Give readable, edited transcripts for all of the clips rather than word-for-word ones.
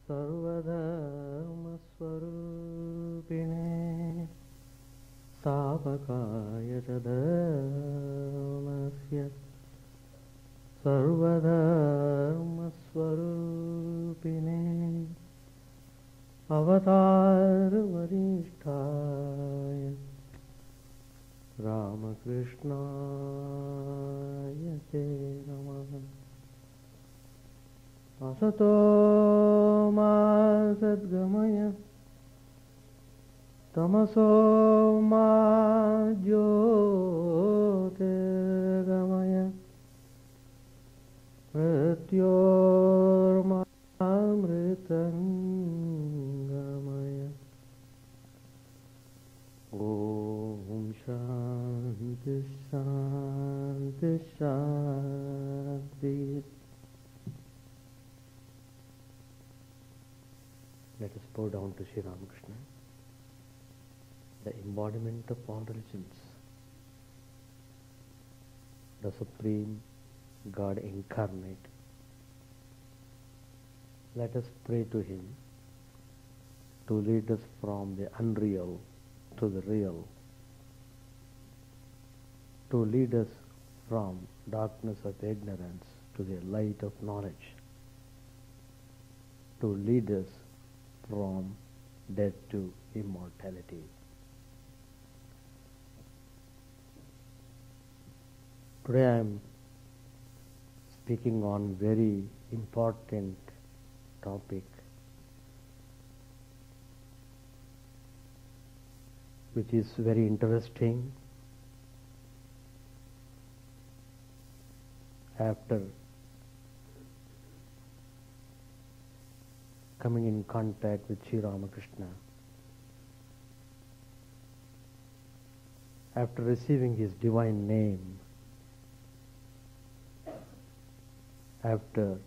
सर्वधर्मस्वरूपिणे स्थापकाय च धर्मस्य सर्वधर्मस्वरूपिणे अवतारवरिष्ठाय रामकृष्णाय ते नमः। असतो मा सद्गमय तमसो मा ज्योतिर्गमय मृत्योर्मामृतङ्गमय। ॐ शान्ति शान्ति शान्ति। Let us bow down to Sri Ramakrishna, the embodiment of all religions, the Supreme God incarnate. Let us pray to Him to lead us from the unreal to the real, to lead us from darkness of ignorance to the light of knowledge, to lead us from death to immortality. Today I am speaking on very important topic, which is very interesting. After coming in contact with Sri Ramakrishna, after receiving his divine name, after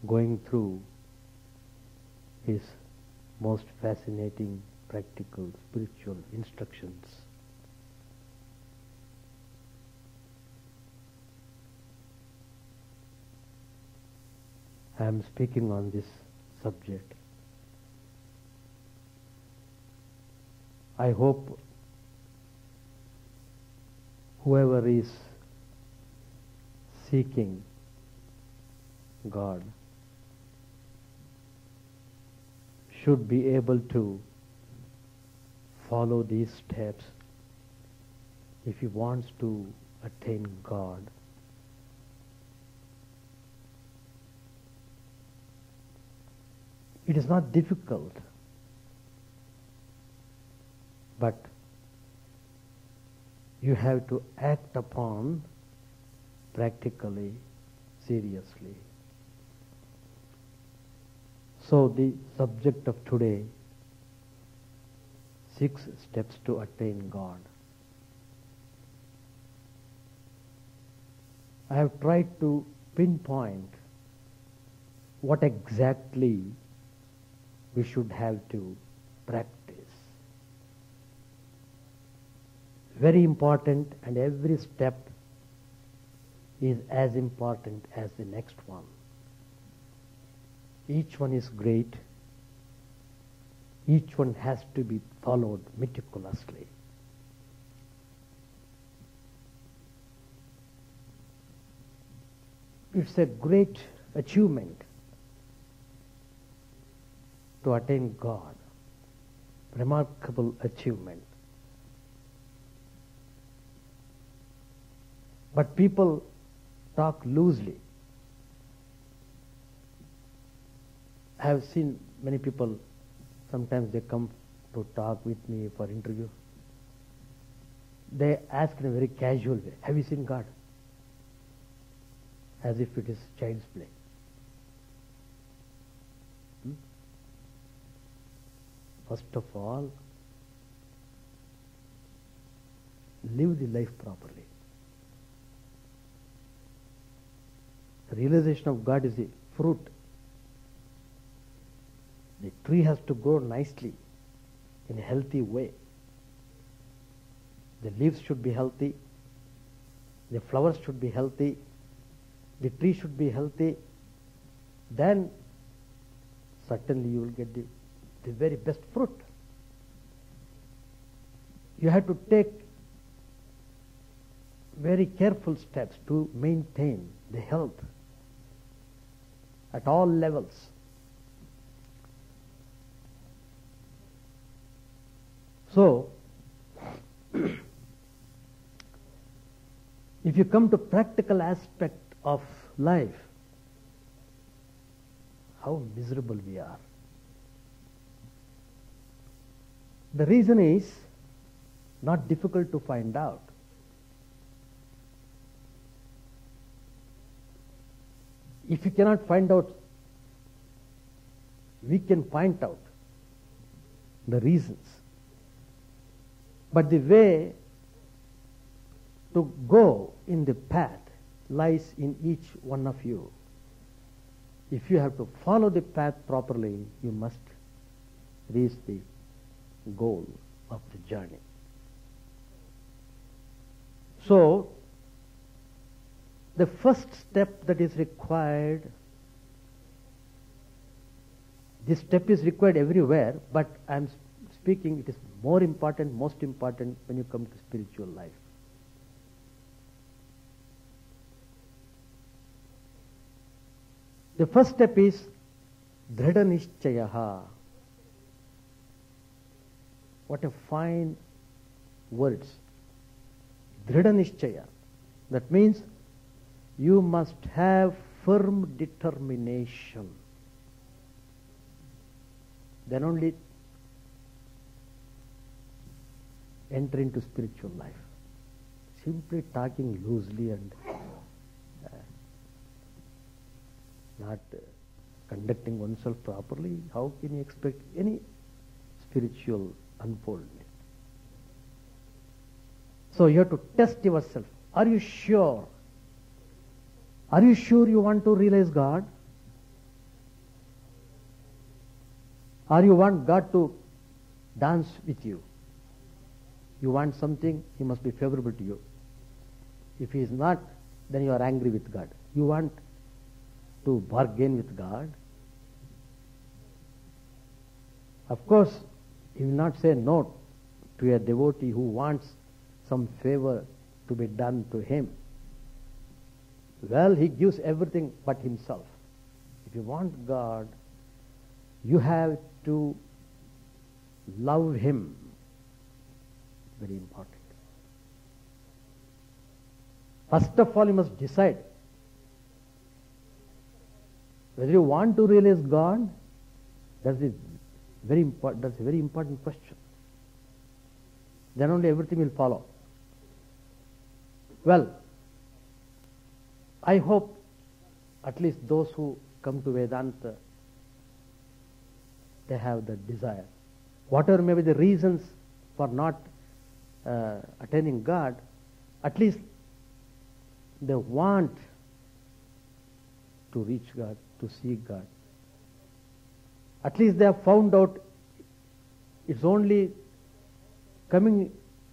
going through his most fascinating practical spiritual instructions, I am speaking on this subject. I hope whoever is seeking God should be able to follow these steps if he wants to attain God. It is not difficult, but you have to act upon practically, seriously. So the subject of today, 6 steps to attain God. I have tried to pinpoint what exactly we should have to practice. Very important, and every step is as important as the next one. Each one is great. Each one has to be followed meticulously. It's a great achievement to attain God. Remarkable achievement. But people talk loosely. I have seen many people, sometimes they come to talk with me for interview. They ask in a very casual way, have you seen God? As if it is child's play. First of all, live the life properly. The realization of God is the fruit. The tree has to grow nicely in a healthy way. The leaves should be healthy, the flowers should be healthy, the tree should be healthy. Then certainly you will get the very best fruit. You have to take very careful steps to maintain the health at all levels. So, if you come to practical aspect of life, how miserable we are. The reason is not difficult to find out. If you cannot find out, we can point out the reasons. But the way to go in the path lies in each one of you. If you have to follow the path properly, you must reach the goal of the journey. So, the first step that is required, this step is required everywhere, but I am speaking, it is more important, most important when you come to spiritual life. The first step is Dhrida Nishchayaha. What a fine words. Dhrida Nishchaya. That means you must have firm determination. Then only enter into spiritual life. Simply talking loosely and not conducting oneself properly, how can you expect any spiritual unfoldment? So you have to test yourself. Are you sure? Are you sure you want to realize God? Or you want God to dance with you? You want something, He must be favorable to you. If He is not, then you are angry with God. You want to bargain with God. Of course, He will not say no to a devotee who wants some favor to be done to him. Well, He gives everything but Himself. If you want God, you have to love Him. Very important. First of all, you must decide whether you want to realize God. That's a very important question. Then only everything will follow. Well, I hope at least those who come to Vedanta, they have the desire. Whatever may be the reasons for not attaining God, at least they want to reach God, to see God. At least they have found out it's only coming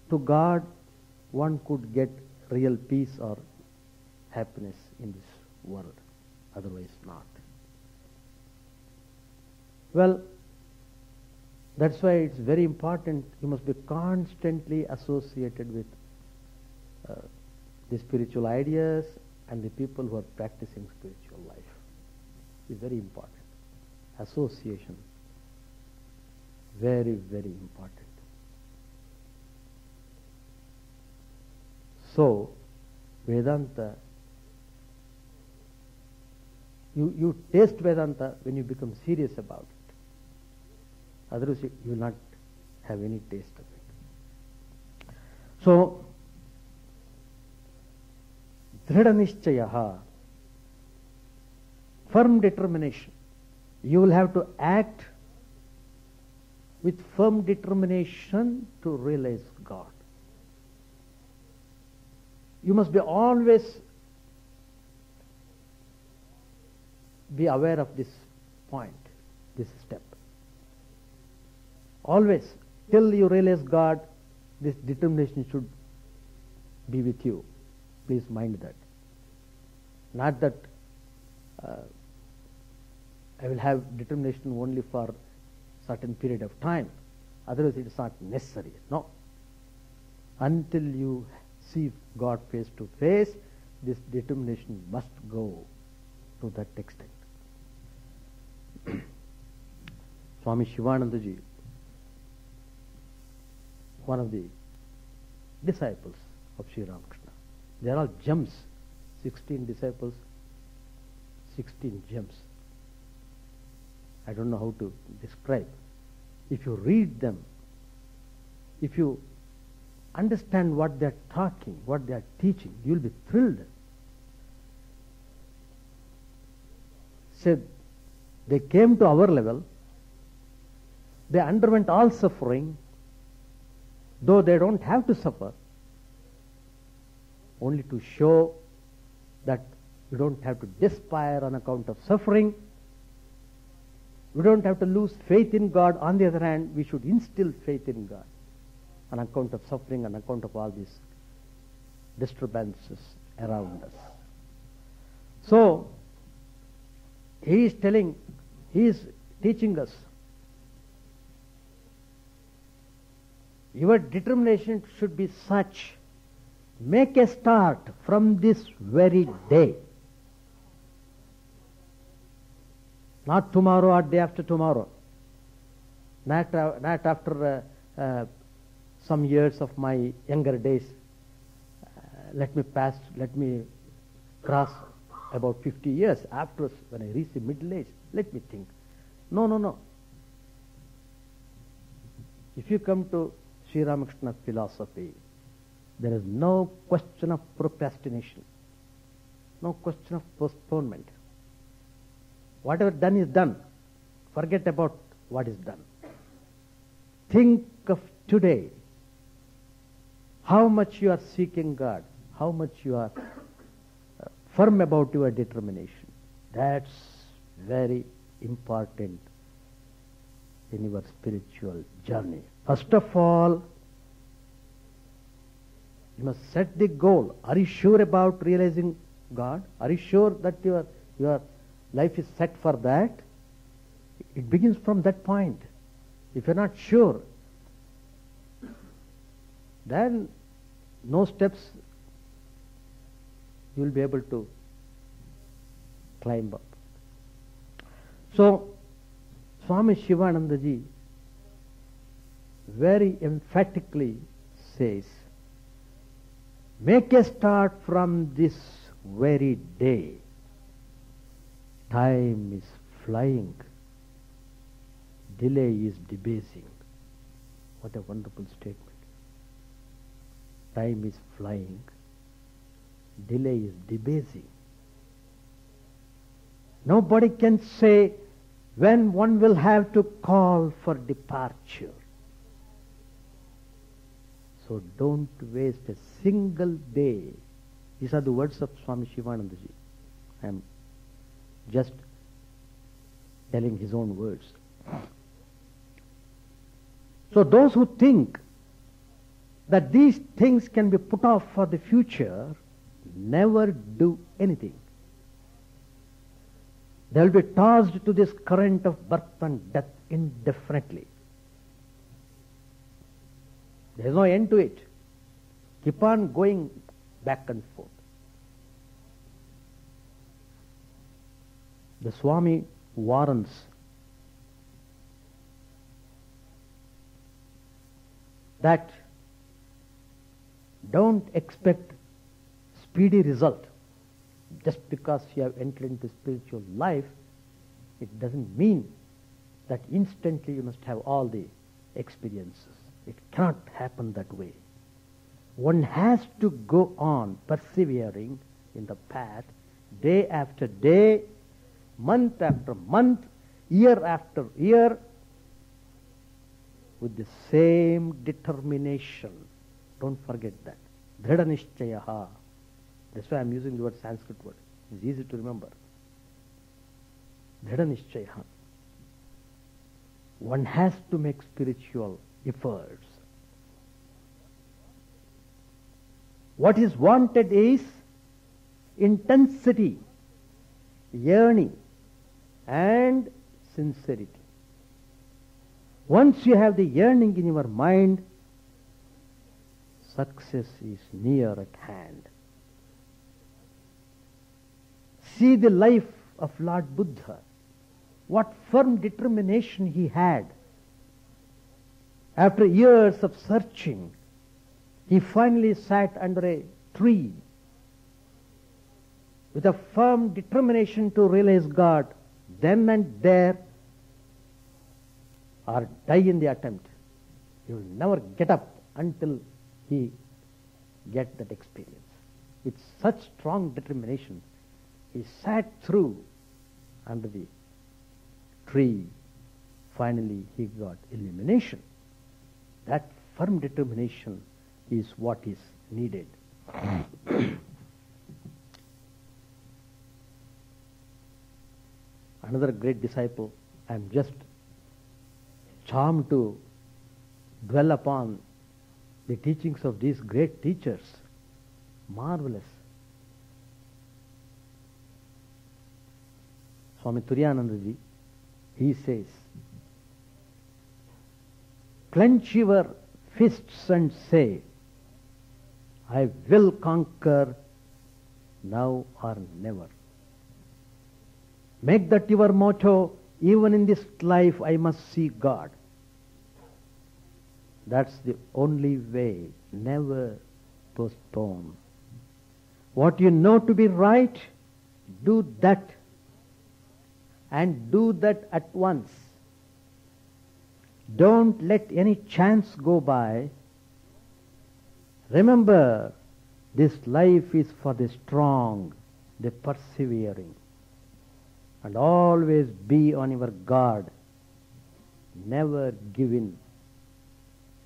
to God one could get real peace or happiness in this world, otherwise not. Well, that's why it's very important, you must be constantly associated with the spiritual ideas and the people who are practicing spiritual life. It's very important. Association, very, very important. So, Vedanta, you taste Vedanta when you become serious about it. Otherwise, you will not have any taste of it. So, Dhrida Nishchayaha, firm determination. You will have to act with firm determination to realize God. You must be always be aware of this point, this step. Always, till you realize God, this determination should be with you. Please mind that. Not that I will have determination only for certain period of time. Otherwise it is not necessary. No. Until you see God face to face, this determination must go to that extent. Swami Chidananda ji, one of the disciples of Sri Ramakrishna. They are all gems. 16 disciples, 16 gems. I don't know how to describe. If you read them, if you understand what they are talking, what they are teaching, you will be thrilled. Said they came to our level, they underwent all suffering, though they don't have to suffer, only to show that you don't have to despair on account of suffering. We don't have to lose faith in God. On the other hand, we should instill faith in God on account of suffering, on account of all these disturbances around us. So, he is teaching us, your determination should be such, make a start from this very day. Not tomorrow or day after tomorrow. Not after some years of my younger days. Let me cross about 50 years. After, when I reach the middle age, let me think. No. If you come to Sri Ramakrishna philosophy, there is no question of procrastination, no question of postponement. Whatever done is done. Forget about what is done. Think of today, how much you are seeking God, how much you are firm about your determination. That's very important in your spiritual journey. First of all, you must set the goal. Are you sure about realizing God? Are you sure that your life is set for that? It begins from that point. If you're not sure, then no steps you will be able to climb up. So, Swami Chidananda ji very emphatically says, make a start from this very day. Time is flying. Delay is debasing. What a wonderful statement. Time is flying. Delay is debasing. Nobody can say when one will have to call for departure. So don't waste a single day. These are the words of Swami Chidananda ji. I am just telling his own words. So those who think that these things can be put off for the future never do anything. They will be tossed to this current of birth and death indefinitely. There is no end to it. Keep on going back and forth. The Swami warns that don't expect speedy result. Just because you have entered into spiritual life, it doesn't mean that instantly you must have all the experiences. It cannot happen that way. One has to go on persevering in the path, day after day, month after month, year after year, with the same determination. Don't forget that. Dhrida nishchayaha. That's why I'm using the word Sanskrit word. It's easy to remember. Dhrida nishchayaha. One has to make spiritual efforts. What is wanted is intensity, yearning, and sincerity. Once you have the yearning in your mind, success is near at hand. See the life of Lord Buddha. What firm determination he had. After years of searching, he finally sat under a tree with a firm determination to realize God then and there, or die in the attempt. He will never get up until he get that experience. With such strong determination, he sat through under the tree. Finally, he got illumination. That firm determination is what is needed. Another great disciple, I am just charmed to dwell upon the teachings of these great teachers. Marvelous. Swami Chidananda ji, he says, clench your fists and say, I will conquer now or never. Make that your motto, even in this life I must see God. That's the only way. Never postpone. What you know to be right, do that. And do that at once. Don't let any chance go by. Remember, this life is for the strong, the persevering. And always be on your guard. Never give in.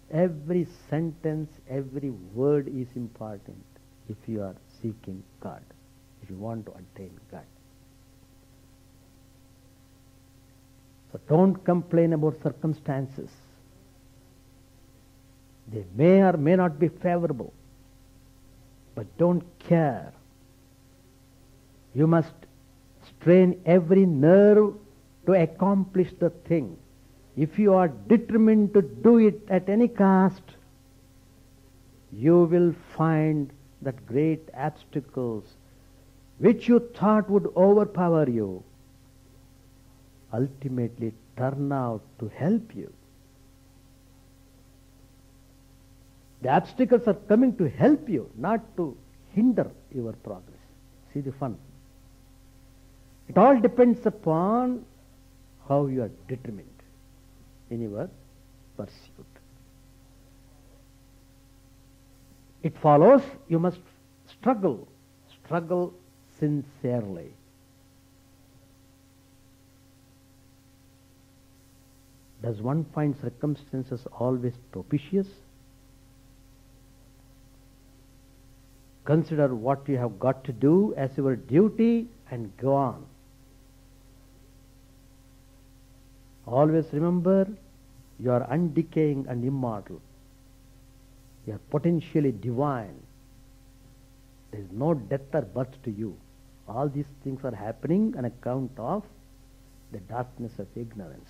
Every sentence, every word is important if you are seeking God, if you want to attain God. So don't complain about circumstances. They may or may not be favorable, but don't care. You must strain every nerve to accomplish the thing. If you are determined to do it at any cost, you will find that great obstacles which you thought would overpower you ultimately turn out to help you. The obstacles are coming to help you, not to hinder your progress. See the fun. It all depends upon how you are determined in your pursuit. It follows you must struggle sincerely. Does one find circumstances always propitious? Consider what you have got to do as your duty and go on. Always remember, you are undecaying and immortal. You are potentially divine. There is no death or birth to you. All these things are happening on account of the darkness of ignorance.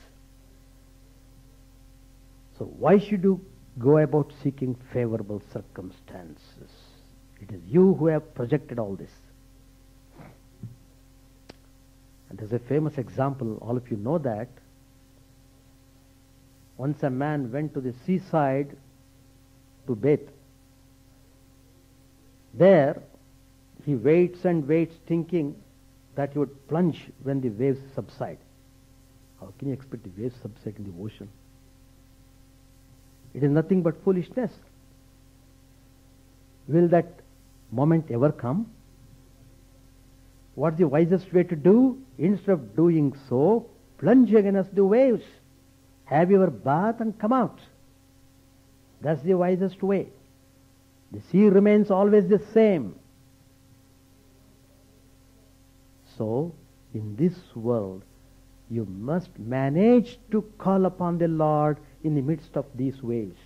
So why should you go about seeking favorable circumstances? It is you who have projected all this. And there's a famous example, all of you know that. Once a man went to the seaside to bathe. There, he waits and waits thinking that he would plunge when the waves subside. How can you expect the waves subside in the ocean? It is nothing but foolishness. Will that moment ever come? What's the wisest way to do? Instead of doing so, plunge against the waves. Have your bath and come out. That's the wisest way. The sea remains always the same. So, in this world, you must manage to call upon the Lord in the midst of these waves.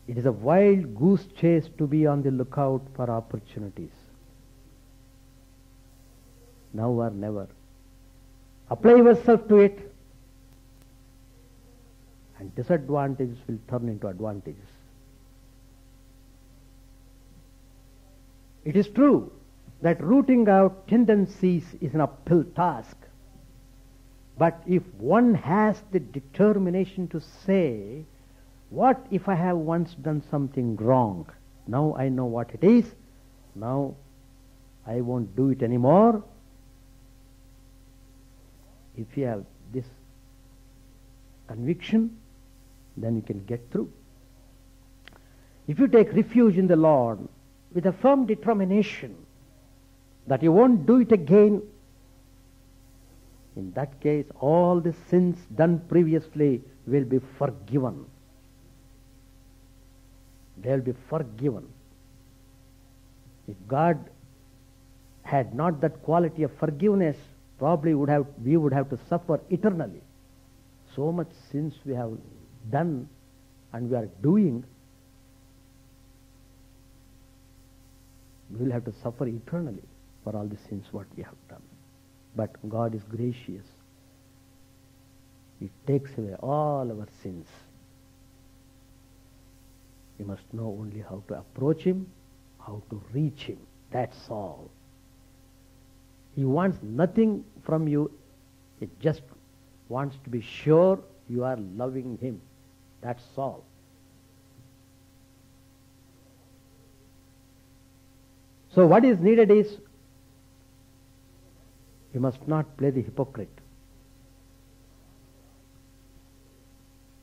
It is a wild goose chase to be on the lookout for opportunities. now or never. Apply yourself to it, and disadvantages will turn into advantages. It is true that rooting out tendencies is an uphill task. But if one has the determination to say, what if I have once done something wrong? Now I know what it is. Now I won't do it anymore. If you have this conviction, then you can get through. If you take refuge in the Lord with a firm determination that you won't do it again, in that case, all the sins done previously will be forgiven. They will be forgiven. If God had not that quality of forgiveness, probably we would have to suffer eternally. So much sins we have done and we are doing, we will have to suffer eternally for all the sins what we have done. But God is gracious. He takes away all our sins. You must know only how to approach Him, how to reach Him. That's all. He wants nothing from you. He just wants to be sure you are loving Him. That's all. So what is needed is, you must not play the hypocrite.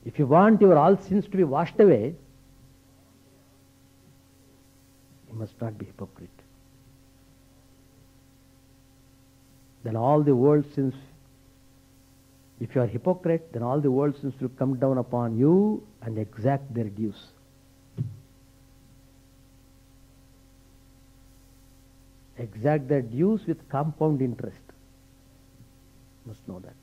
If you want your all sins to be washed away, you must not be hypocrite. Then all the world sins, if you are hypocrite, then all the world sins will come down upon you and exact their dues. Exact their dues with compound interest. You must know that.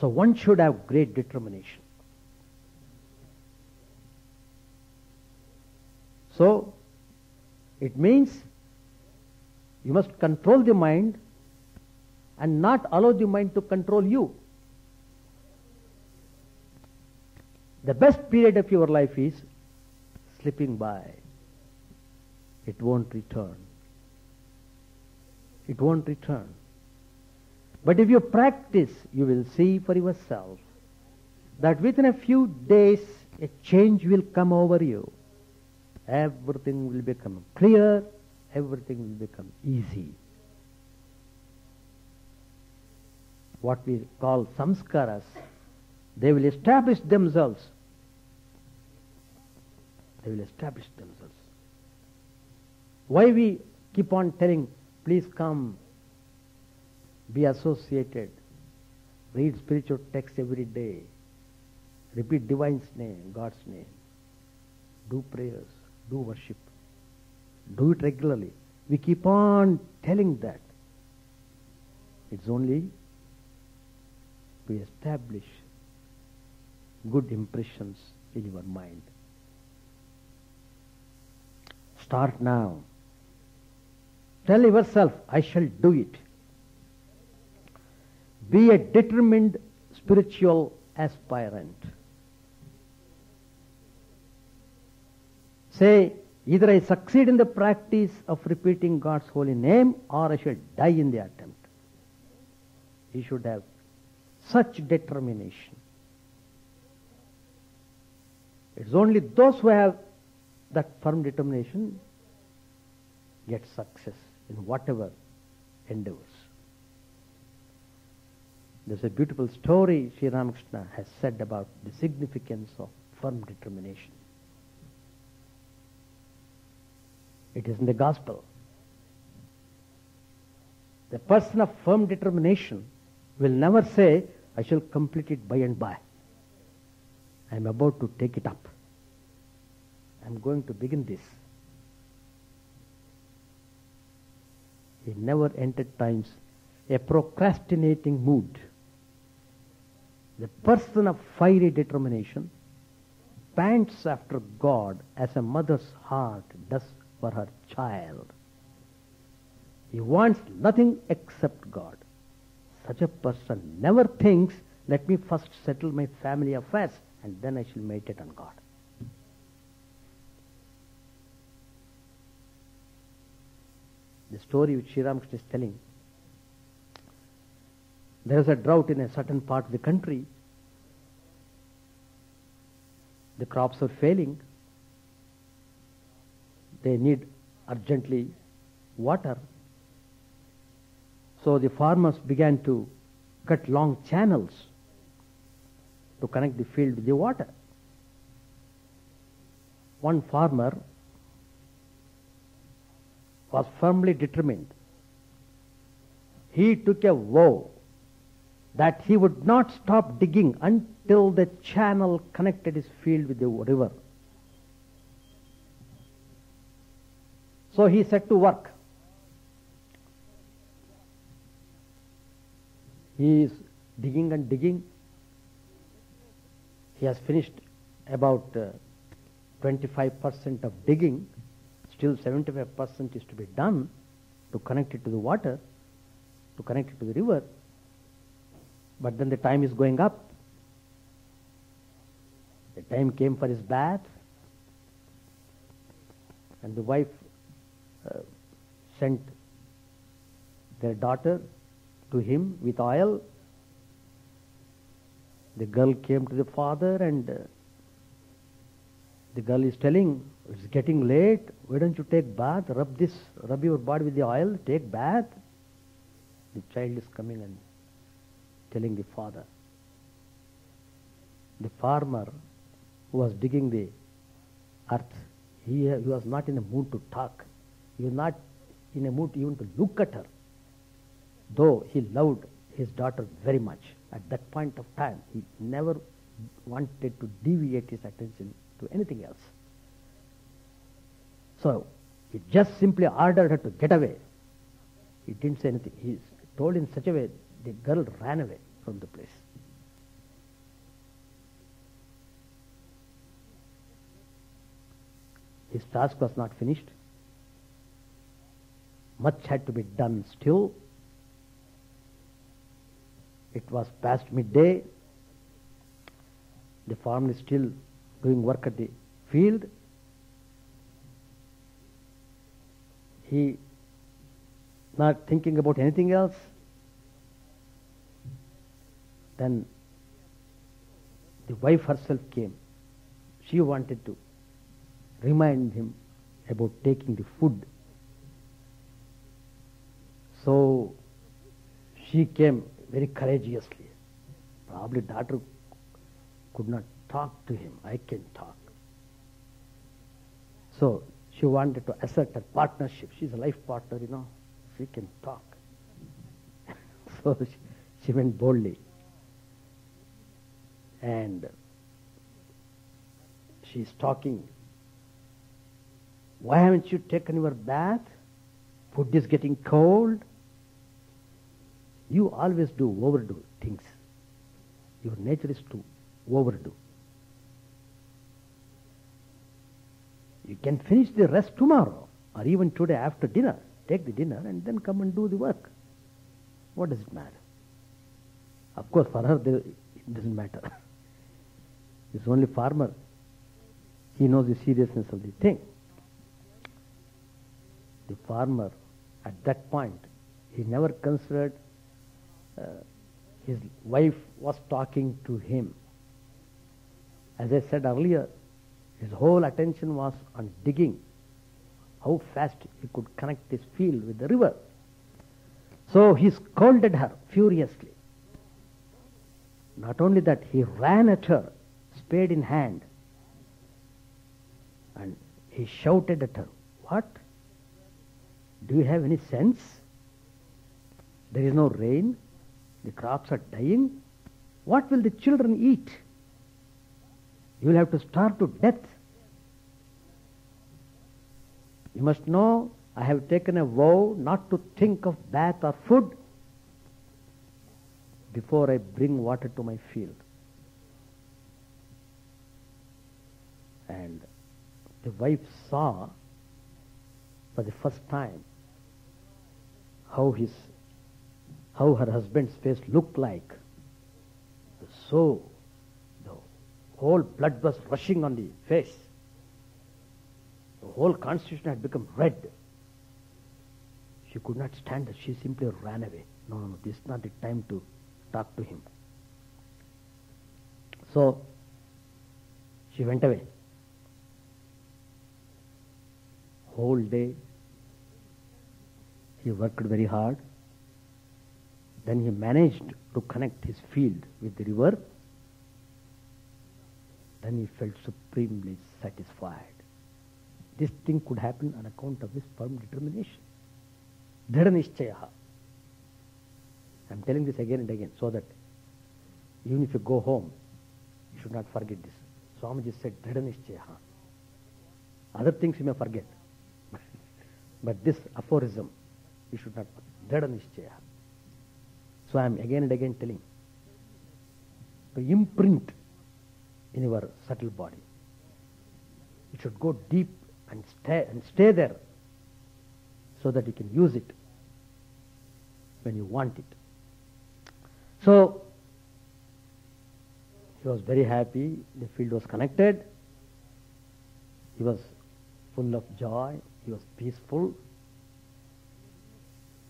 So one should have great determination. So it means you must control the mind and not allow the mind to control you. The best period of your life is slipping by. It won't return. It won't return. But if you practice, you will see for yourself that within a few days a change will come over you. Everything will become clear, everything will become easy. What we call samskaras, they will establish themselves. They will establish themselves. Why we keep on telling, please come, be associated, read spiritual texts every day, repeat divine's name, God's name, do prayers, do worship, do it regularly. We keep on telling that. It's only to establish good impressions in your mind. Start now. Tell yourself, I shall do it. Be a determined spiritual aspirant. Say, either I succeed in the practice of repeating God's holy name or I shall die in the attempt. You should have such determination. It's only those who have that firm determination get success in whatever endeavors. There's a beautiful story Sri Ramakrishna has said about the significance of firm determination. It is in the gospel. The person of firm determination will never say, I shall complete it by and by. I am about to take it up. I am going to begin this. He never entertains a procrastinating mood. The person of fiery determination pants after God as a mother's heart does for her child. He wants nothing except God. Such a person never thinks, let me first settle my family affairs and then I shall meditate on God. The story which Sri Ramakrishna is telling, there is a drought in a certain part of the country. The crops are failing. They need urgently water. So the farmers began to cut long channels to connect the field with the water. One farmer was firmly determined. He took a vow that he would not stop digging until the channel connected his field with the river. So he set to work. He is digging and digging. He has finished about 25% of digging. Still 75% is to be done to connect it to the water, to connect it to the river. But then the time is going up. The time came for his bath, and the wife sent their daughter to him with oil. The girl came to the father, and the girl is telling, it's getting late, why don't you take bath, rub your body with the oil, take bath. The child is coming and telling the father. The farmer who was digging the earth, he was not in a mood to talk. He was not in a mood even to look at her. Though he loved his daughter very much, at that point of time, he never wanted to deviate his attention to anything else. So, he just simply ordered her to get away. He didn't say anything. He told in such a way, the girl ran away from the place. His task was not finished. Much had to be done still. It was past midday. The farmer is still doing work at the field. He not thinking about anything else. Then the wife herself came. She wanted to remind him about taking the food. So she came very courageously. Probably daughter could not talk to him. I can talk. So she wanted to assert her partnership. She's a life partner, you know. She can talk. So she went boldly. And she's talking. Why haven't you taken your bath? Food is getting cold. You always do overdo things. Your nature is to overdo. You can finish the rest tomorrow or even today after dinner. Take the dinner and then come and do the work. What does it matter? Of course, for her, it doesn't matter. It's only farmer. He knows the seriousness of the thing. The farmer, at that point, he never considered his wife was talking to him. As I said earlier, his whole attention was on digging, how fast he could connect his field with the river. So he scolded her furiously. Not only that, he ran at her, spade in hand, and he shouted at her, "What? Do you have any sense? There is no rain. The crops are dying. What will the children eat? You will have to starve to death. You must know I have taken a vow not to think of bath or food before I bring water to my field." And the wife saw for the first time how her husband's face looked like. So the whole blood was rushing on the face. The whole constitution had become red. She could not stand it. She simply ran away. No, this is not the time to talk to him. So she went away. Whole day he worked very hard. Then he managed to connect his field with the river. Then he felt supremely satisfied. This thing could happen on account of his firm determination. Dhrida nishchayaha. I am telling this again and again so that even if you go home, you should not forget this. Swamiji said Dhrida nishchayaha. Other things you may forget. But this aphorism, you should not forget. Dhrida nishchayaha. So I am again and again telling to imprint in your subtle body. It should go deep and stay there so that you can use it when you want it. So he was very happy. The field was connected. He was full of joy. He was peaceful.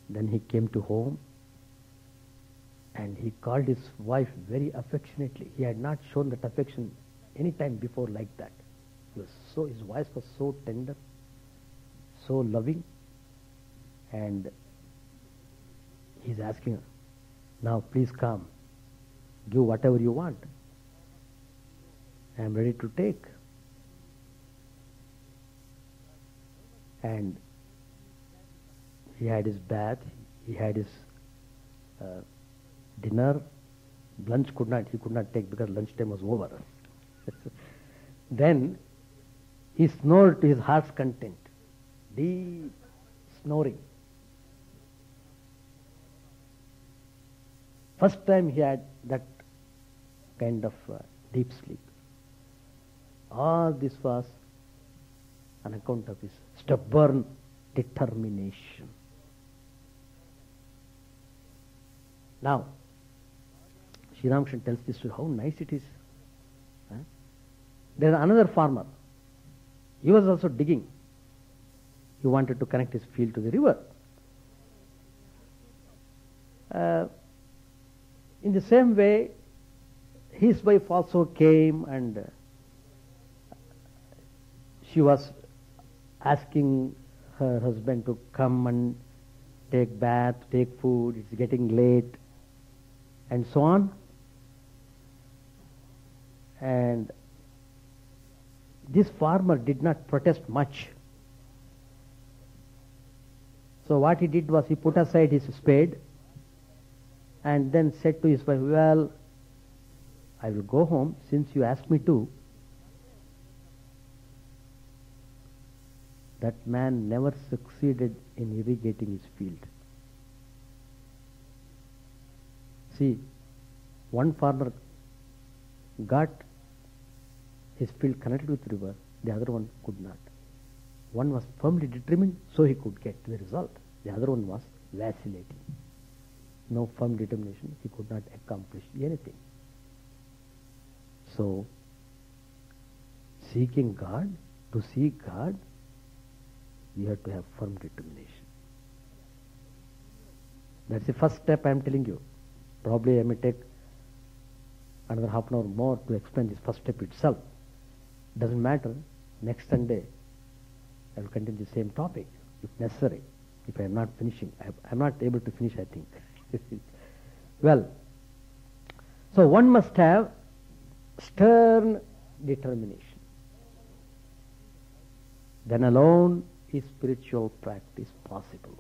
Then he came to home. And he called his wife very affectionately. He had not shown that affection any time before like that. His voice was so tender, so loving. And he's asking her, now please come, give whatever you want. I am ready to take. And he had his bath, he had his dinner. Lunch he could not take because lunchtime was over. Then he snored to his heart's content, deep snoring. First time he had that kind of deep sleep. All this was on account of his stubborn determination. Now, Sri Ramakrishna tells this story, how nice it is. There is another farmer. He was also digging. He wanted to connect his field to the river. In the same way, his wife also came and she was asking her husband to come and take bath, take food, it's getting late, and so on. And this farmer did not protest much. So what he did was he put aside his spade and then said to his wife, well, I will go home since you asked me to. That man never succeeded in irrigating his field. See, one farmer got his field connected with the river, the other one could not. One was firmly determined, so he could get the result. The other one was vacillating. No firm determination, he could not accomplish anything. So, seeking God, to seek God, you have to have firm determination. That's the first step I am telling you. Probably I may take another half an hour more to explain this first step itself. Doesn't matter. Next Sunday, I will continue the same topic, if necessary. If I am not finishing, I am not able to finish, I think. Well, so one must have stern determination. Then alone is spiritual practice possible.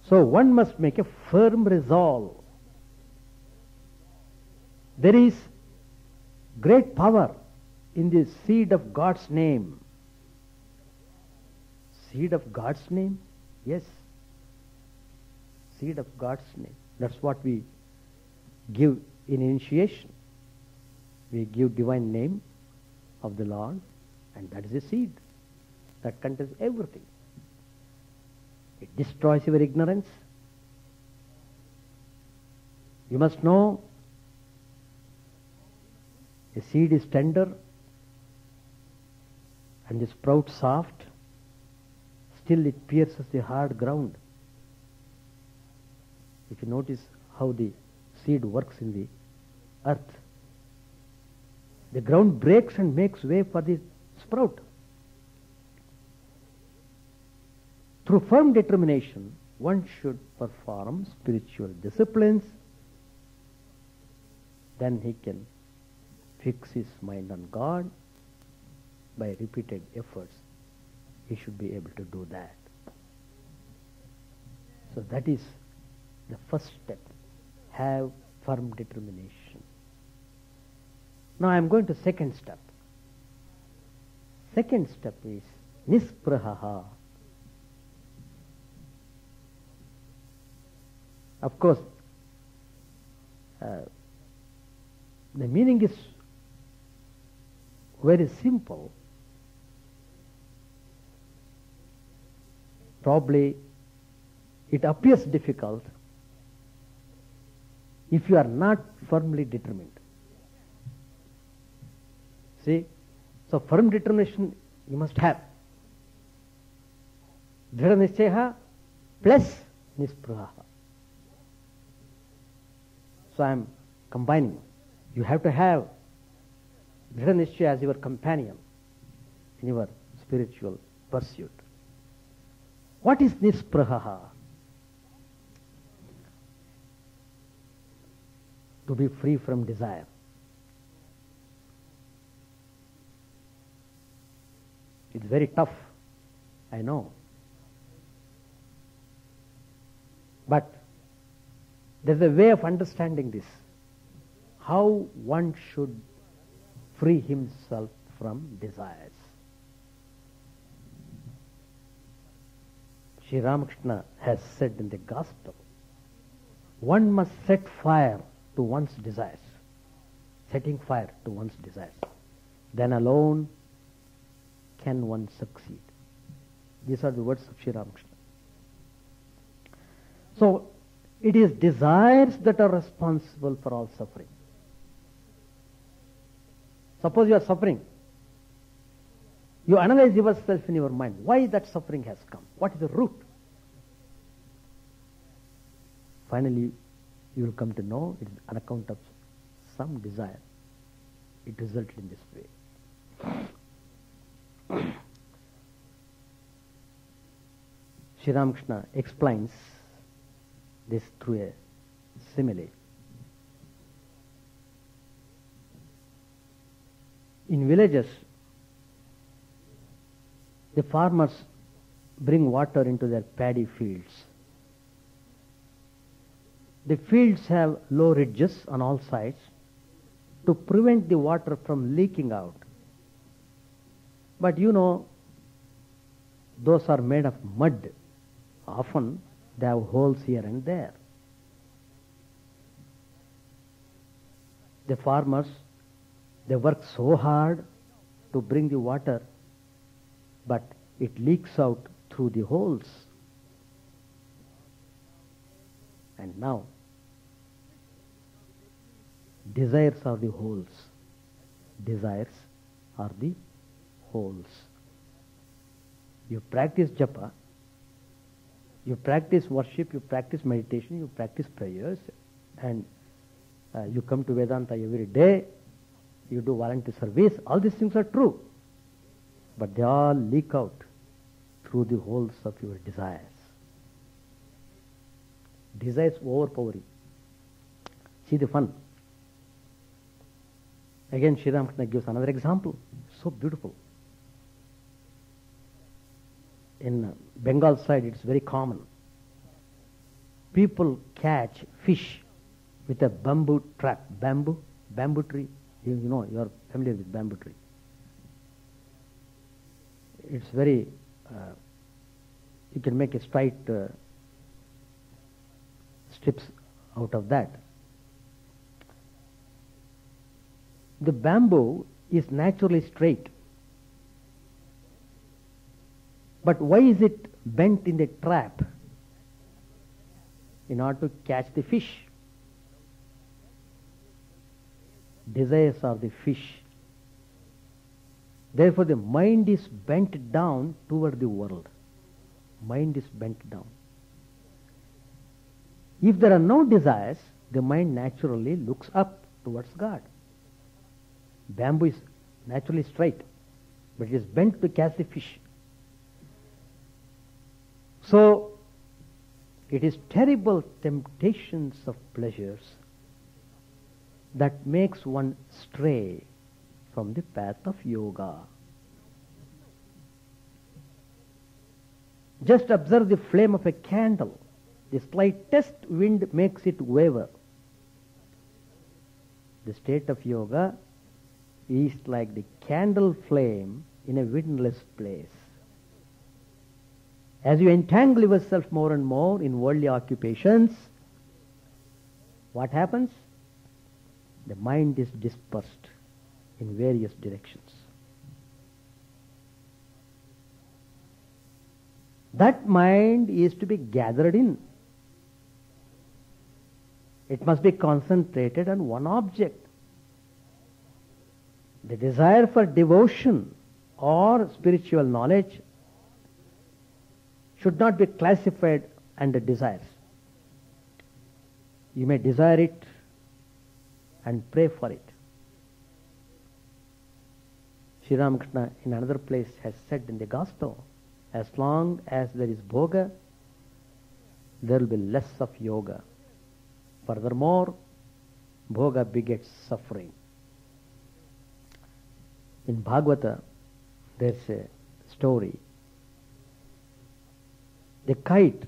So one must make a firm resolve. There is great power in the seed of God's name. Seed of God's name? Yes. Seed of God's name. That's what we give in initiation. We give divine name of the Lord, and that is a seed. that contains everything. It destroys your ignorance. You must know the seed is tender and the sprout soft. Still it pierces the hard ground. If you notice how the seed works in the earth, the ground breaks and makes way for the sprout. Through firm determination, one should perform spiritual disciplines. Then he can fix his mind on God. By repeated efforts, he should be able to do that. So that is the first step. Have firm determination. Now I am going to second step. Second step is nisprahaha. Of course, the meaning is very simple. Probably it appears difficult if you are not firmly determined. See, so firm determination you must have. Dhrida nischaya plus nispraha. So I am combining. You have to have Dhrida nischaya as your companion in your spiritual pursuit. What is nispraha? To be free from desire. It's very tough, I know. But there's a way of understanding this. How one should free himself from desires. Sri Ramakrishna has said in the Gospel, one must set fire to one's desires. Setting fire to one's desires. Then alone can one succeed. These are the words of Sri Ramakrishna. So, it is desires that are responsible for all suffering. Suppose you are suffering. You analyze yourself in your mind. Why that suffering has come? What is the root? Finally, you will come to know it is on account of some desire. It resulted in this way. Sri Ramakrishna explains this through a simile. In villages, the farmers bring water into their paddy fields. The fields have low ridges on all sides to prevent the water from leaking out. But you know, those are made of mud. Often they have holes here and there. The farmers, they work so hard to bring the water, but it leaks out through the holes. And now, desires are the holes. Desires are the holes. You practice japa, you practice worship, you practice meditation, you practice prayers, and you come to Vedanta every day, you do volunteer service. All these things are true. But they all leak out through the holes of your desires. Desires overpowering. See the fun. Again, Sri Ramakrishna gives another example. So beautiful. In Bengal side, it's very common. People catch fish with a bamboo trap. Bamboo tree. You know, you are familiar with bamboo tree. It's very, you can make a straight strips out of that. The bamboo is naturally straight. But why is it bent in the trap? In order to catch the fish. Desires are the fish. Therefore the mind is bent down toward the world. Mind is bent down. If there are no desires, the mind naturally looks up towards God. Bamboo is naturally straight, but it is bent to catch the fish. So, it is terrible temptations of pleasures that makes one stray from the path of yoga. Just observe the flame of a candle. The slightest wind makes it waver. The state of yoga is like the candle flame in a windless place. As you entangle yourself more and more in worldly occupations, what happens? The mind is dispersed in various directions. That mind is to be gathered in. It must be concentrated on one object. The desire for devotion or spiritual knowledge should not be classified under desires. You may desire it and pray for it. Sri Ramakrishna in another place has said in the Gospel, as long as there is bhoga, there will be less of yoga. Furthermore, bhoga begets suffering. In Bhagavata, there's a story. The kite,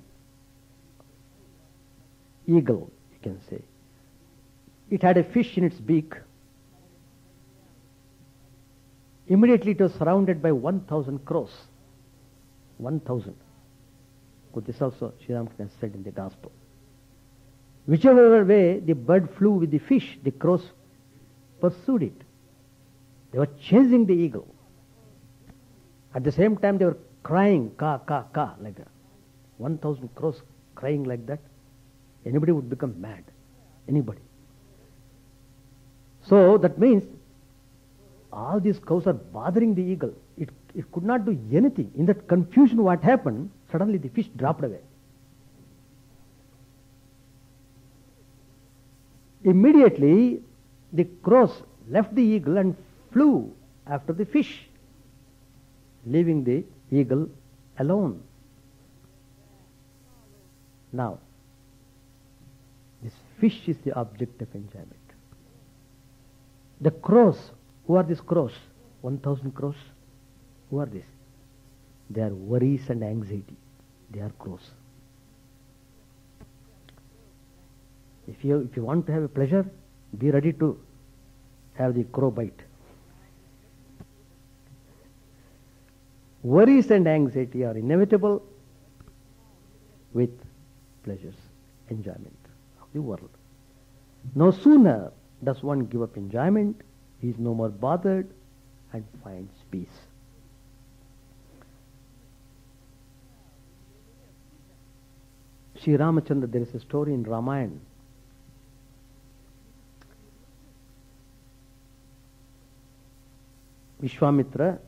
eagle, you can say, it had a fish in its beak. Immediately it was surrounded by 1,000 crows. 1,000. This also Sri Ramakrishna said in the Gospel. Whichever way the bird flew with the fish, the crows pursued it. They were chasing the eagle. At the same time they were crying, ka, ka, ka, like that. 1,000 crows crying like that. Anybody would become mad. Anybody. So that means all these crows are bothering the eagle. It could not do anything. In that confusion, what happened? Suddenly the fish dropped away. Immediately, the crows left the eagle and flew after the fish, leaving the eagle alone. Now, this fish is the object of enjoyment. The crows, who are these crows? 1,000 crows. Who are these? They are worries and anxiety. They are crows. If you want to have a pleasure, be ready to have the crow bite. Worries and anxiety are inevitable with pleasures, enjoyment of the world. No sooner does one give up enjoyment, he is no more bothered and finds peace. Sri Ramachandra, there is a story in Ramayana. Vishwamitra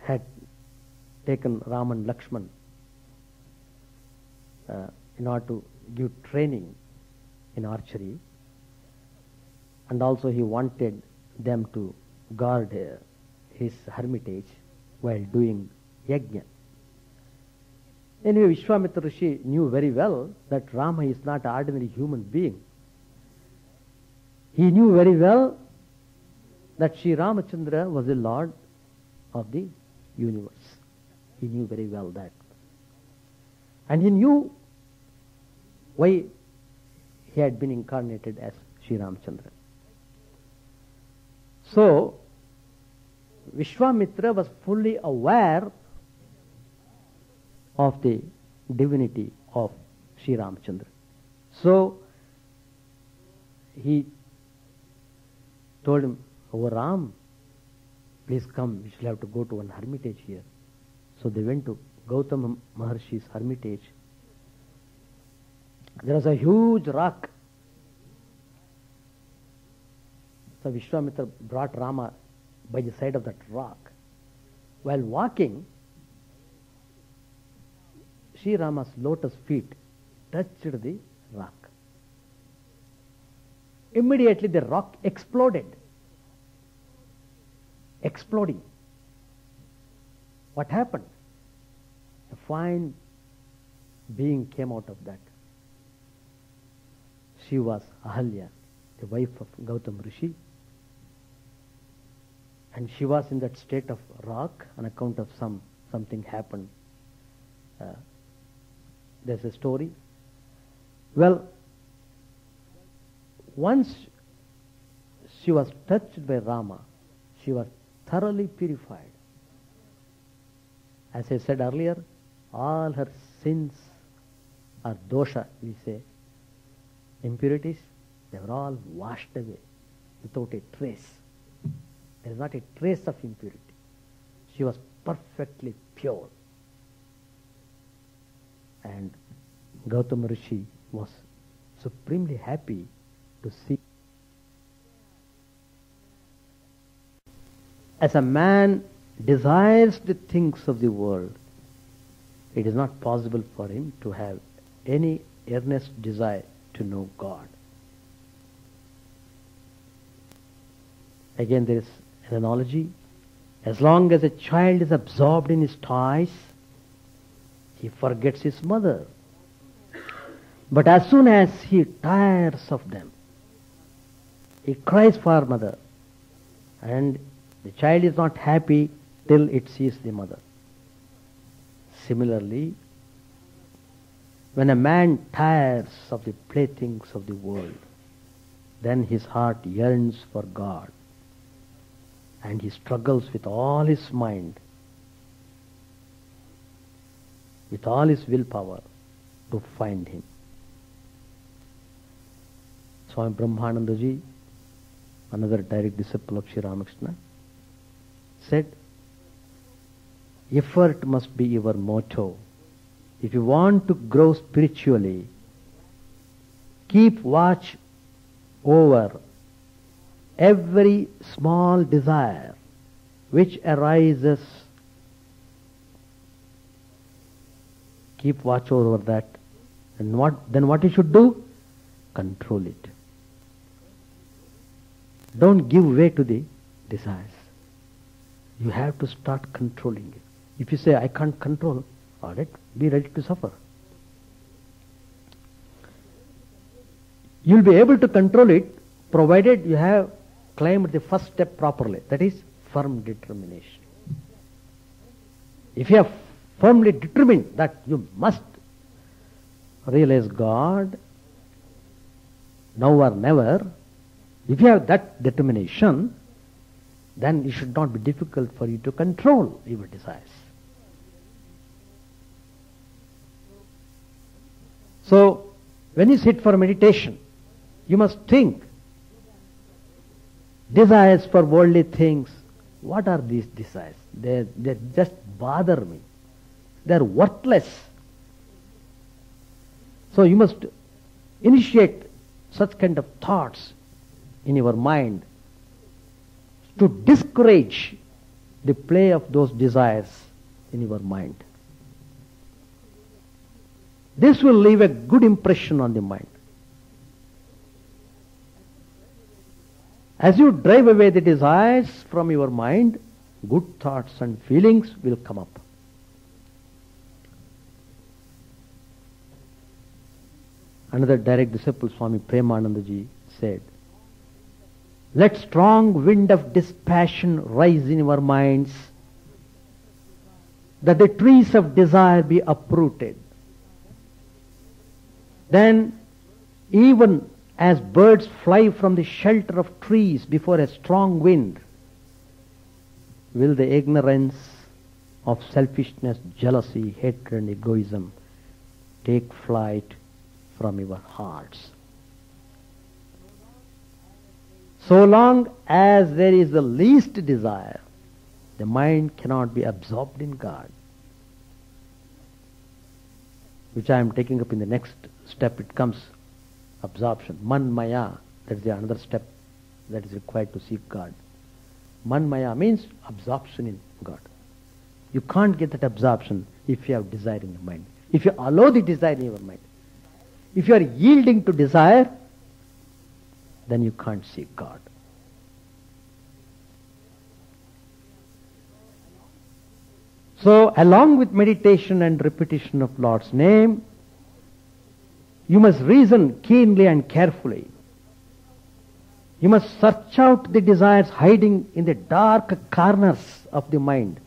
had taken Ram and Lakshman in order to give training in archery, and also he wanted them to guard his hermitage while doing yajna. Anyway, Vishwamitra Rishi knew very well that Rama is not an ordinary human being. He knew very well that Sri Ramachandra was the Lord of the universe. He knew very well that. And he knew why he had been incarnated as Sri Ramachandra. So, Vishwamitra was fully aware of the divinity of Sri Ramachandra. So, he told him, "Oh Ram, please come, we shall have to go to one hermitage here. So they went to Gautama Maharshi's hermitage. There was a huge rock. So Vishwamitra brought Rama by the side of that rock. While walking, Sri Rama's lotus feet touched the rock. Immediately the rock exploded. Exploding. What happened? A fine being came out of that. She was Ahalya, the wife of Gautam Rishi. And she was in that state of rock on account of something happened. There's a story. Well, once she was touched by Rama, she was thoroughly purified. As I said earlier, all her sins or dosha, we say, impurities, they were all washed away without a trace. There is not a trace of impurity. She was perfectly pure. And Gautama Rishi was supremely happy to see. As a man desires the things of the world, it is not possible for him to have any earnest desire to know God. Again, there is an analogy. As long as a child is absorbed in his toys, he forgets his mother. But as soon as he tires of them, he cries for mother. And the child is not happy till it sees the mother. Similarly, when a man tires of the playthings of the world, then his heart yearns for God. And he struggles with all his mind, with all his willpower to find him. Swami Brahmanandaji, another direct disciple of Sri Ramakrishna, said, effort must be your motto. If you want to grow spiritually, keep watch over every small desire which arises. Keep watch over that. And what you should do? Control it. Don't give way to the desires. You have to start controlling it. If you say, I can't control, all right, be ready to suffer. You'll be able to control it provided you have climbed the first step properly, that is firm determination. If you are firmly determined that you must realize God now or never, if you have that determination, then it should not be difficult for you to control your desires. So, when you sit for meditation, you must think, desires for worldly things, what are these desires? They just bother me. They are worthless. So you must initiate such kind of thoughts in your mind to discourage the play of those desires in your mind. This will leave a good impression on the mind. As you drive away the desires from your mind, good thoughts and feelings will come up. Another direct disciple, Swami Premanandaji, said, let strong wind of dispassion rise in your minds, that the trees of desire be uprooted. Then, even as birds fly from the shelter of trees before a strong wind, will the ignorance of selfishness, jealousy, hatred and egoism take flight from your hearts. So long as there is the least desire, The mind cannot be absorbed in God, which I am taking up in the next step. It comes absorption. Man maya, that is the another step that is required to seek God. Man maya means absorption in God. You can't get that absorption if you have desire in your mind. If you allow the desire in your mind, if you are yielding to desire, then you can't seek God. So, along with meditation and repetition of Lord's name, you must reason keenly and carefully. You must search out the desires hiding in the dark corners of the mind.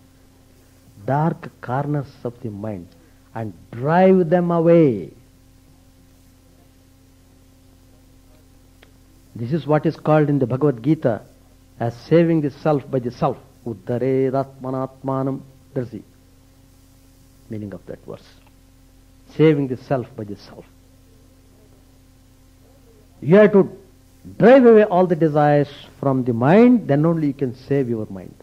Dark corners of the mind. And drive them away. This is what is called in the Bhagavad Gita as saving the self by the self. Uddare atmanatmanam. That's the meaning of that verse. Saving the self by the self. You have to drive away all the desires from the mind, then only you can save your mind.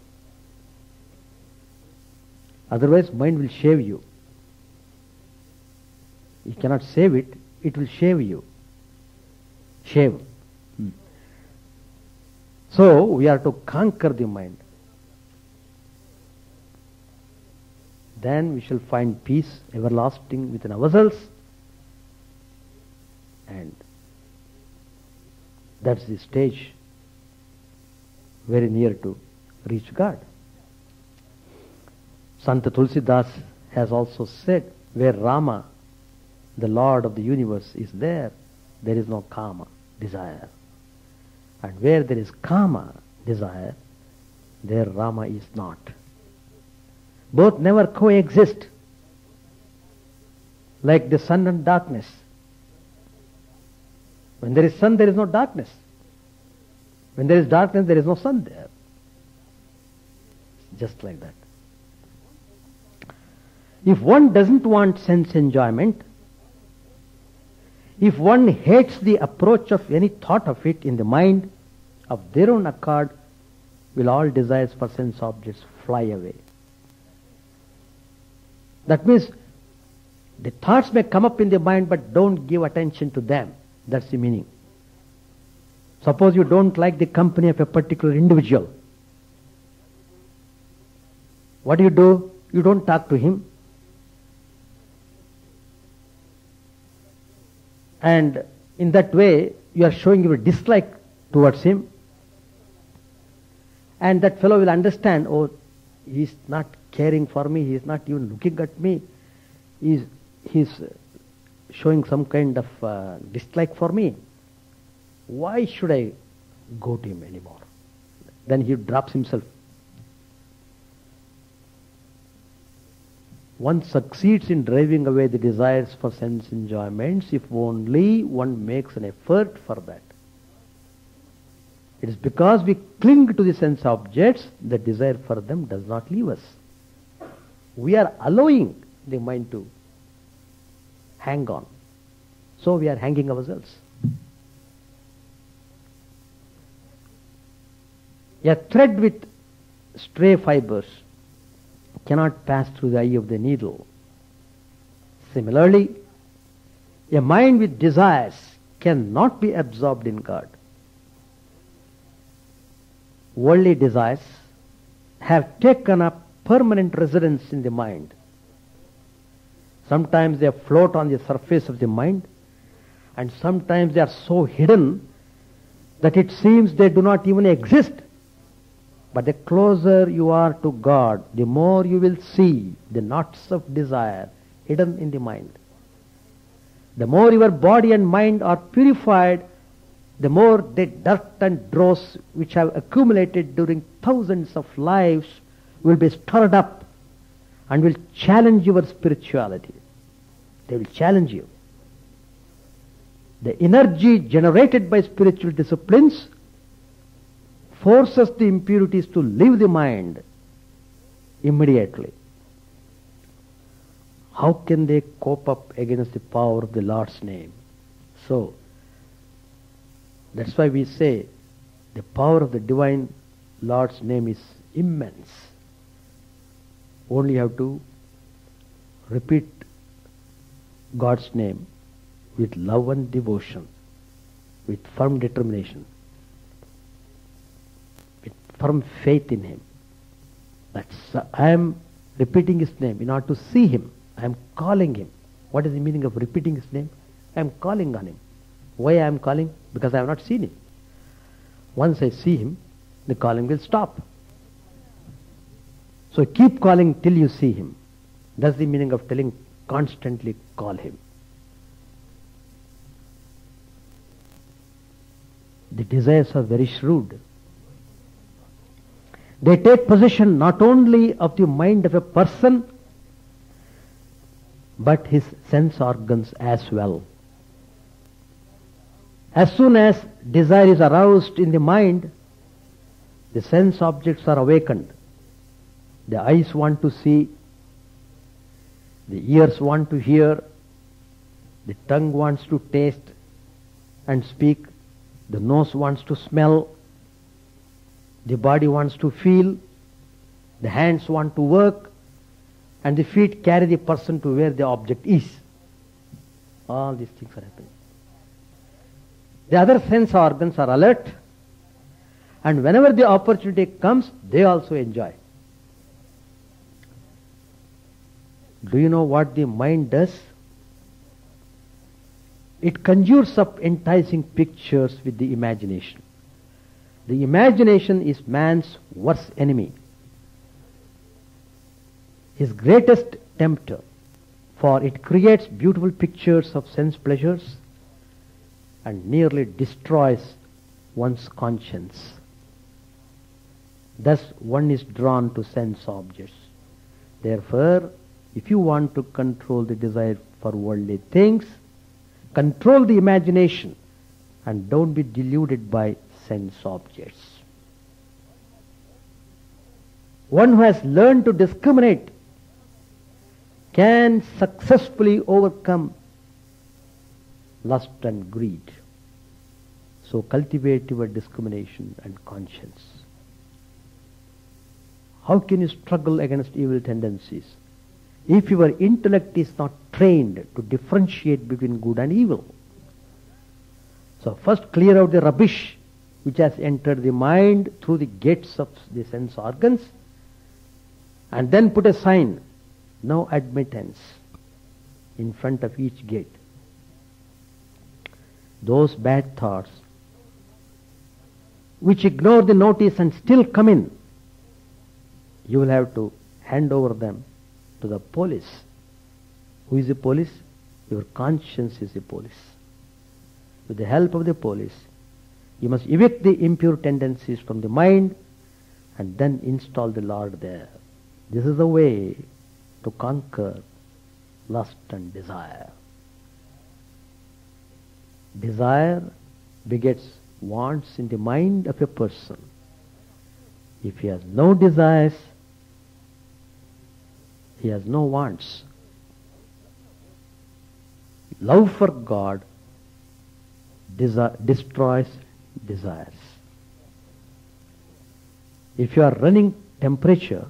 Otherwise, mind will shave you. You cannot save it, it will shave you. Shave. So, we are to conquer the mind. Then we shall find peace everlasting within ourselves, and that's the stage very near to reach God. Santa Tulsidas has also said, where Rama, the Lord of the universe, is there is no kama, desire. And where there is kama, desire, there Rama is not. Both never coexist. Like the sun and darkness. When there is sun, there is no darkness. When there is darkness, there is no sun there. Just like that. If one doesn't want sense enjoyment, if one hates the approach of any thought of it in the mind, of their own accord, will all desires for sense objects fly away. That means the thoughts may come up in the mind, but don't give attention to them. That's the meaning. Suppose you don't like the company of a particular individual. What do? You don't talk to him. And in that way, you are showing your dislike towards him. And that fellow will understand, oh, he's not caring for me, he's not even looking at me. He's showing some kind of dislike for me. Why should I go to him anymore? Then he drops himself. One succeeds in driving away the desires for sense enjoyments if only one makes an effort for that. It is because we cling to the sense objects that desire for them does not leave us. We are allowing the mind to hang on. So we are hanging ourselves. A thread with stray fibers cannot pass through the eye of the needle. Similarly, a mind with desires cannot be absorbed in God. Worldly desires have taken up permanent residence in the mind. Sometimes they float on the surface of the mind, and sometimes they are so hidden that it seems they do not even exist. But the closer you are to God, the more you will see the knots of desire hidden in the mind. The more your body and mind are purified, the more the dirt and dross which have accumulated during thousands of lives will be stirred up and will challenge your spirituality. They will challenge you. The energy generated by spiritual disciplines forces the impurities to leave the mind immediately. How can they cope up against the power of the Lord's name? So, that's why we say the power of the divine Lord's name is immense. Only have to repeat God's name with love and devotion, with firm determination, with firm faith in Him. I am repeating His name in order to see Him. I am calling Him. What is the meaning of repeating His name? I am calling on Him. Why I am calling? Because I have not seen Him. Once I see Him, the calling will stop. So keep calling till you see Him. That's the meaning of telling constantly call Him. The desires are very shrewd. They take possession not only of the mind of a person, but his sense organs as well. As soon as desire is aroused in the mind, the sense objects are awakened. The eyes want to see, the ears want to hear, the tongue wants to taste and speak, the nose wants to smell, the body wants to feel, the hands want to work, and the feet carry the person to where the object is. All these things are happening. The other sense organs are alert, and whenever the opportunity comes, they also enjoy. Do you know what the mind does? It conjures up enticing pictures with the imagination. The imagination is man's worst enemy, his greatest tempter, for it creates beautiful pictures of sense pleasures and nearly destroys one's conscience. Thus one is drawn to sense objects. Therefore, if you want to control the desire for worldly things, control the imagination and don't be deluded by sense objects. One who has learned to discriminate can successfully overcome lust and greed. So cultivate your discrimination and conscience. How can you struggle against evil tendencies if your intellect is not trained to differentiate between good and evil? So first clear out the rubbish which has entered the mind through the gates of the sense organs, and then put a sign, no admittance, in front of each gate. Those bad thoughts which ignore the notice and still come in, you will have to hand over them to the police. Who is the police? Your conscience is the police. With the help of the police, you must evict the impure tendencies from the mind and then install the Lord there. This is the way to conquer lust and desire. Desire begets wants in the mind of a person. If he has no desires, he has no wants. Love for God destroys desires. If you are running temperature,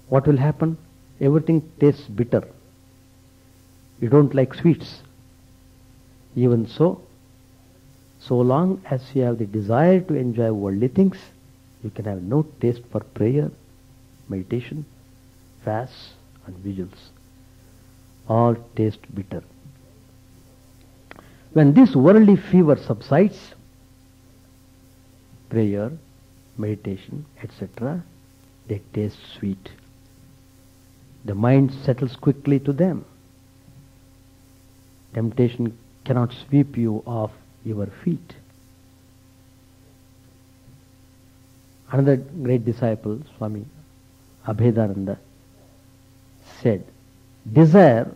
what will happen? Everything tastes bitter. You don't like sweets. Even so long as you have the desire to enjoy worldly things, you can have no taste for prayer, meditation, fasts and vigils. All taste bitter. When this worldly fever subsides, prayer, meditation, etc., they taste sweet. The mind settles quickly to them. Temptation cannot sweep you off your feet. Another great disciple, Swami Abhedananda, said, desire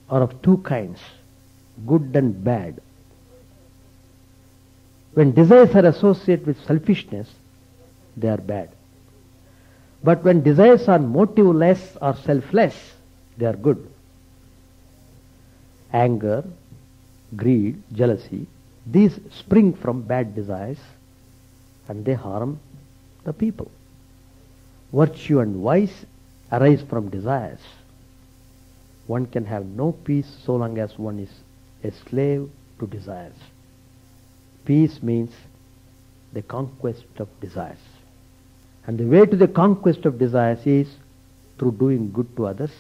are of two kinds, good and bad. When desires are associated with selfishness, they are bad. But when desires are motiveless or selfless, they are good. Anger, greed, jealousy, these spring from bad desires and they harm the people. virtue and vice arise from desires. One can have no peace so long as one is a slave to desires. Peace means the conquest of desires. And the way to the conquest of desires is through doing good to others,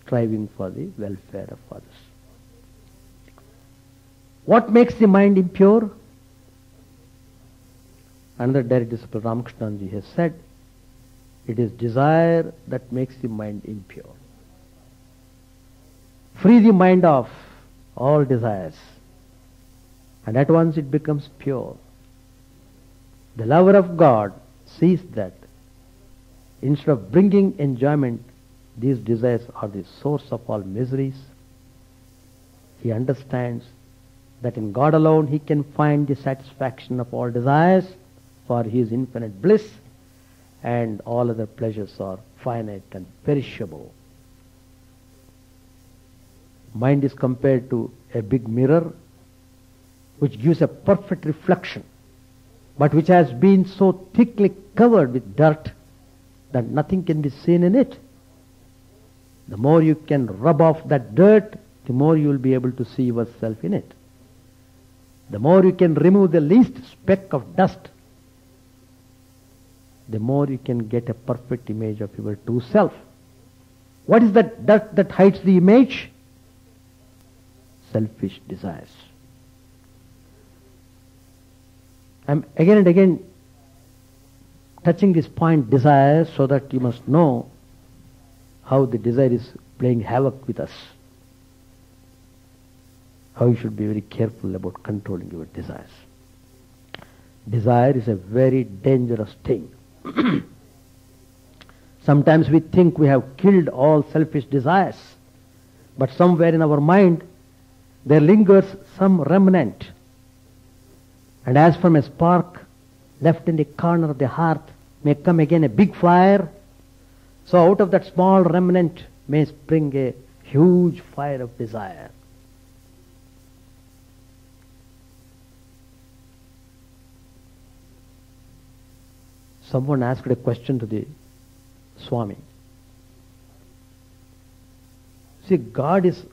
striving for the welfare of others. What makes the mind impure? Another direct disciple, Ramakrishna has said, it is desire that makes the mind impure. Free the mind of all desires, and at once it becomes pure. The lover of God sees that instead of bringing enjoyment, these desires are the source of all miseries. He understands that in God alone he can find the satisfaction of all desires, for he is infinite bliss, and all other pleasures are finite and perishable. Mind is compared to a big mirror which gives a perfect reflection, but which has been so thickly covered with dirt that nothing can be seen in it. The more you can rub off that dirt, the more you will be able to see yourself in it. The more you can remove the least speck of dust, the more you can get a perfect image of your true self. What is that dirt that hides the image? Selfish desires. I'm again and again touching this point, desire, so that you must know how the desire is playing havoc with us. How you should be very careful about controlling your desires. Desire is a very dangerous thing. Sometimes we think we have killed all selfish desires, but somewhere in our mind there lingers some remnant. And as from a spark left in the corner of the hearth may come again a big fire, so out of that small remnant may spring a huge fire of desire. Someone asked a question to the Swami. See, God is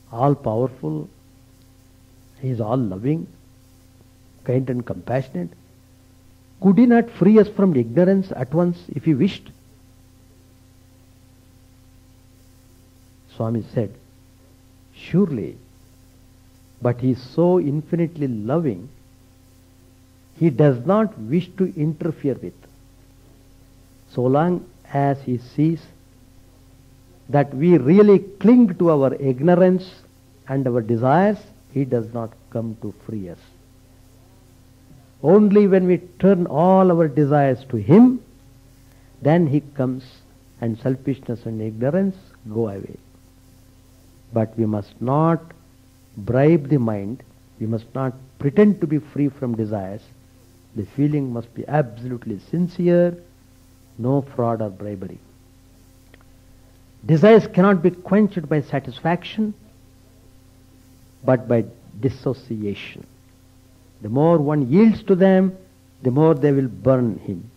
all powerful. He is all loving, kind and compassionate. Could he not free us from ignorance at once if he wished? Swami said, surely, but he is so infinitely loving, he does not wish to interfere with. So long as he sees that we really cling to our ignorance and our desires, he does not come to free us. Only when we turn all our desires to him, then he comes and selfishness and ignorance go away. But we must not bribe the mind, we must not pretend to be free from desires. The feeling must be absolutely sincere, no fraud or bribery. Desires cannot be quenched by satisfaction, but by dissociation. The more one yields to them, the more they will burn him.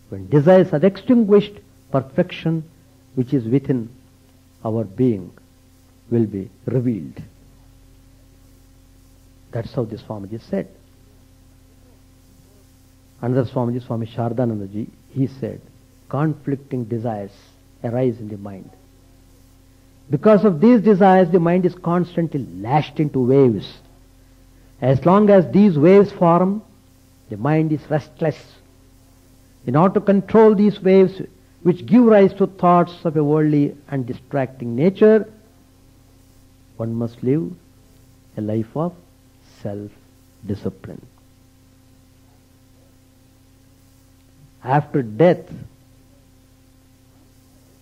When desires are extinguished, perfection, which is within our being, will be revealed. That's how this Swamiji said. Another Swamiji, Swami Chidananda, he said, conflicting desires arise in the mind. Because of these desires, the mind is constantly lashed into waves. As long as these waves form, the mind is restless. In order to control these waves, which give rise to thoughts of a worldly and distracting nature, one must live a life of self-discipline. After death,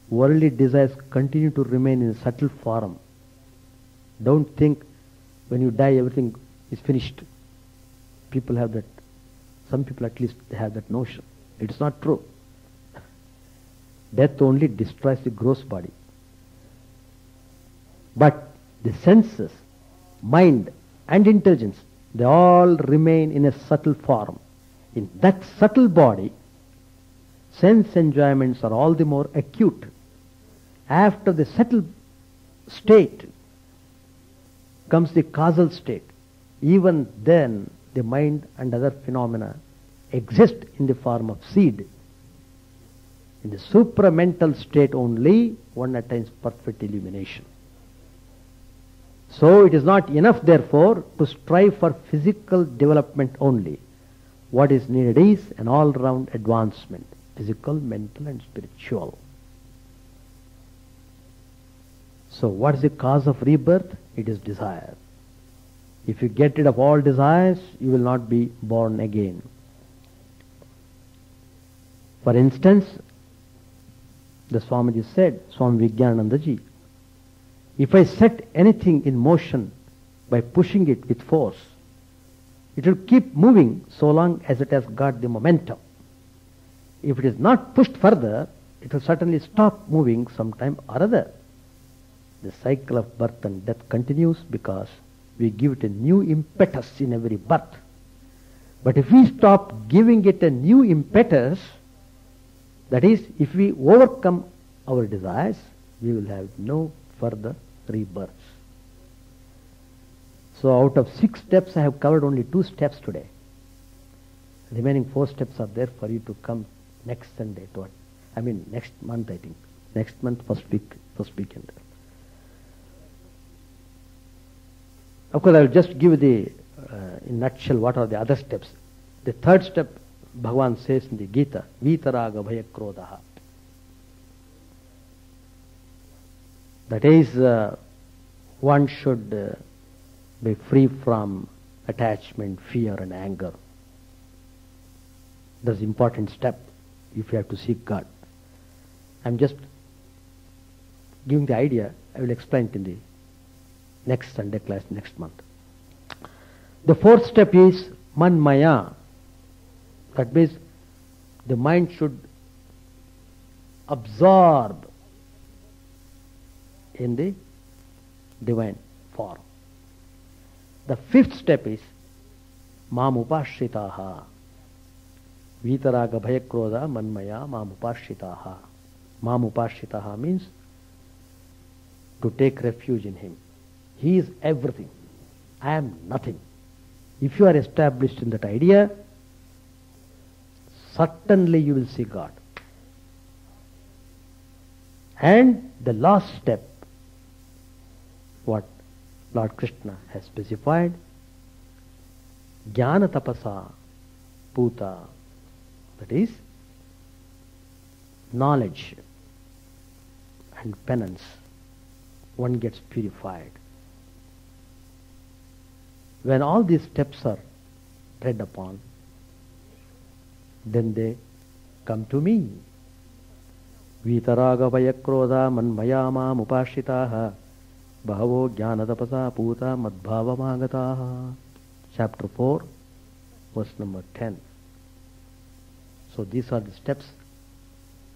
worldly desires continue to remain in a subtle form. Don't think when you die everything is finished. People have that, some people at least they have that notion. It is not true. Death only destroys the gross body. But the senses, mind and intelligence, they all remain in a subtle form. In that subtle body, sense enjoyments are all the more acute. After the settled state comes the causal state. Even then, the mind and other phenomena exist in the form of seed. In the supramental state only, one attains perfect illumination. So it is not enough, therefore, to strive for physical development only. What is needed is an all-round advancement, physical, mental and spiritual. So what is the cause of rebirth? It is desire. If you get rid of all desires, you will not be born again. For instance, the Swamiji said, Swami Vijnanandaji, if I set anything in motion by pushing it with force, it will keep moving so long as it has got the momentum. If it is not pushed further, it will certainly stop moving sometime or other. The cycle of birth and death continues because we give it a new impetus in every birth. But if we stop giving it a new impetus, that is, if we overcome our desires, we will have no further rebirths. So out of 6 steps, I have covered only 2 steps today. The remaining 4 steps are there for you to come next Sunday. Next month, I think. Next month, first weekend. Of course, I will just give the, in a nutshell, what are the other steps. The 3rd step, Bhagavan says in the Gita, Vitaraga Bhaya Krodha. That is, one should be free from attachment, fear and anger. That's an important step if you have to seek God. I'm just giving the idea. I will explain it in the next Sunday class next month. The 4th step is Manmaya. That means the mind should absorb in the divine form. The 5th step is Mamupashitaha. Vitaraga Bhayakroda Manmaya Mamupashitaha. Mamupashitaha means to take refuge in Him. He is everything. I am nothing. If you are established in that idea, certainly you will see God. And the last step, what Lord Krishna has specified, Jnana Tapasa Puta, that is, knowledge and penance, one gets purified. When all these steps are tread upon, then they come to me. Vitaraga Vayakroda Manmayama Mupashitaha Bahavo Jnanatapasa Puta Madbhava Magataha. Chapter 4, verse number 10. So these are the steps.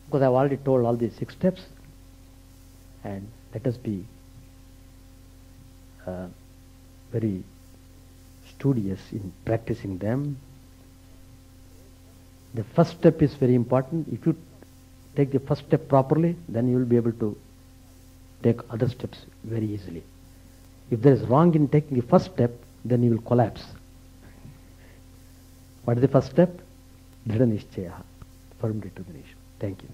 Because I have already told all these 6 steps. And let us be very studious in practicing them. The first step is very important. If you take the first step properly, then you will be able to take other steps very easily. If there is wrong in taking the first step, then you will collapse. What is the first step? Dridha Nishchaya, firm determination. Thank you.